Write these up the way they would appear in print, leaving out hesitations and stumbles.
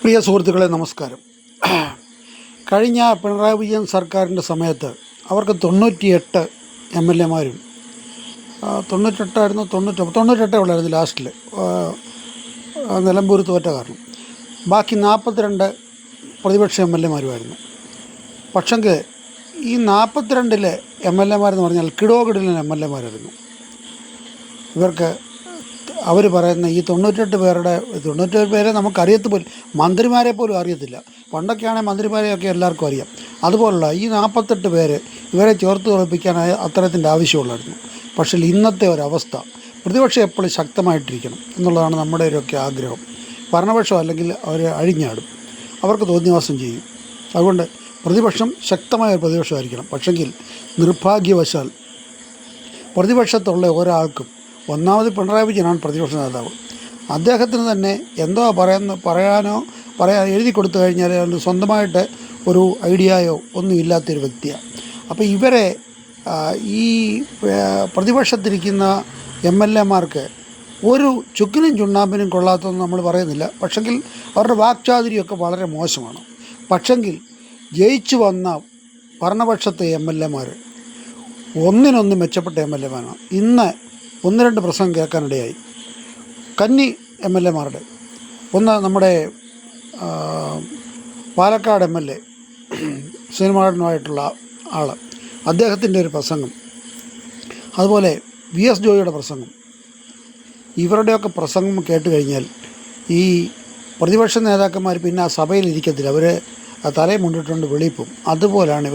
പ്രിയ സുഹൃത്തുക്കളെ നമസ്കാരം. കഴിഞ്ഞ പിണറായി വിജയൻ സർക്കാരിൻ്റെ സമയത്ത് അവർക്ക് 98 MLA-മാരും 98 ഉള്ളായിരുന്നു ലാസ്റ്റിൽ നിലമ്പൂർ തോറ്റ കാരണം. ബാക്കി 42 പ്രതിപക്ഷ MLA-മാരുമായിരുന്നു. പക്ഷെങ്കിൽ ഈ 42 MLA-മാരെന്ന് പറഞ്ഞാൽ കിടോകിടലൻ MLA-മാരായിരുന്നു. ഇവർക്ക് അവർ പറയുന്ന ഈ 98 പേരെ നമുക്കറിയത്ത് പോലും, മന്ത്രിമാരെ പോലും അറിയത്തില്ല. പണ്ടൊക്കെയാണെങ്കിൽ മന്ത്രിമാരെയൊക്കെ എല്ലാവർക്കും അറിയാം. അതുപോലുള്ള ഈ 48 പേര് ഇവരെ ചേർത്ത് ഉറപ്പിക്കാനായ അത്തരത്തിൻ്റെ ആവശ്യമുള്ളായിരുന്നു. പക്ഷേ ഇന്നത്തെ ഒരവസ്ഥ, പ്രതിപക്ഷം എപ്പോഴും ശക്തമായിട്ടിരിക്കണം എന്നുള്ളതാണ് നമ്മുടെ ഒക്കെ ആഗ്രഹം. ഭരണപക്ഷം അല്ലെങ്കിൽ അവർ അഴിഞ്ഞാടും, അവർക്ക് തോന്നിവാസം ചെയ്യും. അതുകൊണ്ട് പ്രതിപക്ഷം ശക്തമായ ഒരു പ്രതിപക്ഷമായിരിക്കണം. പക്ഷെങ്കിൽ നിർഭാഗ്യവശാൽ പ്രതിപക്ഷത്തുള്ള ഒരാൾക്കും, ഒന്നാമത് പിണറായി വിജയനാണ് പ്രതിപക്ഷ നേതാവ്, അദ്ദേഹത്തിന് തന്നെ എന്തോ പറയാൻ എഴുതി കൊടുത്തു കഴിഞ്ഞാൽ സ്വന്തമായിട്ട് ഒരു ഐഡിയയോ ഒന്നും ഇല്ലാത്തൊരു വ്യക്തിയാണ്. അപ്പോൾ ഇവരെ ഈ പ്രതിപക്ഷത്തിരിക്കുന്ന MLA-മാർക്ക് ഒരു ചുക്കിനും ചുണ്ണാമ്പിനും കൊള്ളാത്തതെന്ന് നമ്മൾ പറയുന്നില്ല. പക്ഷെങ്കിൽ അവരുടെ വാക്ചാതുര്യമൊക്കെ വളരെ മോശമാണ്. പക്ഷെങ്കിൽ ജയിച്ചു വന്ന ഭരണപക്ഷത്തെ MLA-മാർ ഒന്നിനൊന്ന് മെച്ചപ്പെട്ട MLA-മാരാണ്. ഇന്ന് 1-2 പ്രസംഗം കേൾക്കാനിടയായി. കന്നി MLA-മാരുടെ ഒന്ന് നമ്മുടെ പാലക്കാട് MLA സിനിമാടനുമായിട്ടുള്ള ആൾ, അദ്ദേഹത്തിൻ്റെ ഒരു പ്രസംഗം, അതുപോലെ VS ജോയിയുടെ പ്രസംഗം, ഇവരുടെയൊക്കെ പ്രസംഗം കേട്ട് കഴിഞ്ഞാൽ ഈ പ്രതിപക്ഷ നേതാക്കന്മാർ പിന്നെ ആ സഭയിലിരിക്കത്തില്ല. അവർ തലയും മുണ്ടിട്ടുണ്ട് വെളിപ്പും. അതുപോലെയാണ്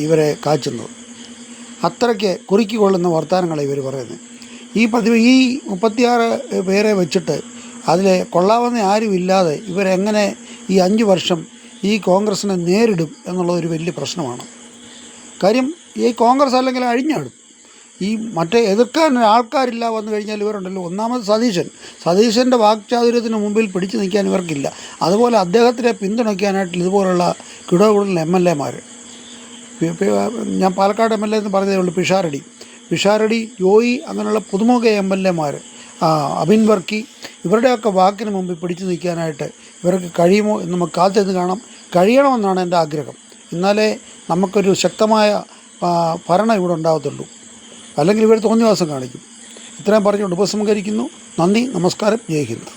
ഇവരെ കാച്ചുന്നത്. അത്രയ്ക്ക് കുറുക്കിക്കൊള്ളുന്ന വർത്തമാനങ്ങളാണ് ഇവർ പറയുന്നത്. ഈ 36 പേരെ വെച്ചിട്ട് അതിൽ കൊള്ളാവുന്ന ആരുമില്ലാതെ ഇവരെങ്ങനെ ഈ 5 വർഷം ഈ കോൺഗ്രസിനെ നേരിടും എന്നുള്ളതൊരു വലിയ പ്രശ്നമാണ്. കാര്യം ഈ കോൺഗ്രസ് അല്ലെങ്കിൽ അഴിഞ്ഞാടും. ഈ മറ്റേ എതിർക്കാൻ ആൾക്കാരില്ല വന്നു കഴിഞ്ഞാൽ ഇവരുണ്ടല്ലോ. ഒന്നാമത് സതീശൻ്റെ വാക്ചാതുര്യത്തിന് മുമ്പിൽ പിടിച്ചു നിൽക്കാൻ ഇവർക്കില്ല. അതുപോലെ അദ്ദേഹത്തിനെ പിന്തുണയ്ക്കാനായിട്ട് ഇതുപോലുള്ള കിടോകിടലൻ MLA-മാർ, ഞാൻ പാലക്കാട് MLA എന്ന് പറഞ്ഞതേ ഉള്ളൂ, പിഷാരടി, ജോയി, അങ്ങനെയുള്ള പുതുമുഖ MLA-മാർ, അബിൻ വർക്കി, ഇവരുടെയൊക്കെ വാക്കിന് മുമ്പിൽ പിടിച്ചു നിൽക്കാനായിട്ട് ഇവർക്ക് കഴിയുമോ എന്ന് നമുക്ക് കാത്തിരുന്ന് കഴിയണമെന്നാണ് എൻ്റെ ആഗ്രഹം. എന്നാലേ നമുക്കൊരു ശക്തമായ ഭരണം ഇവിടെ ഉണ്ടാകത്തുള്ളൂ. അല്ലെങ്കിൽ ഇവർ തോന്നിവാസം കാണിക്കും. ഇത്രയും പറഞ്ഞുകൊണ്ട് ഉപസംഹരിക്കുന്നു. നന്ദി, നമസ്കാരം, ജയ് ഹിന്ദ്.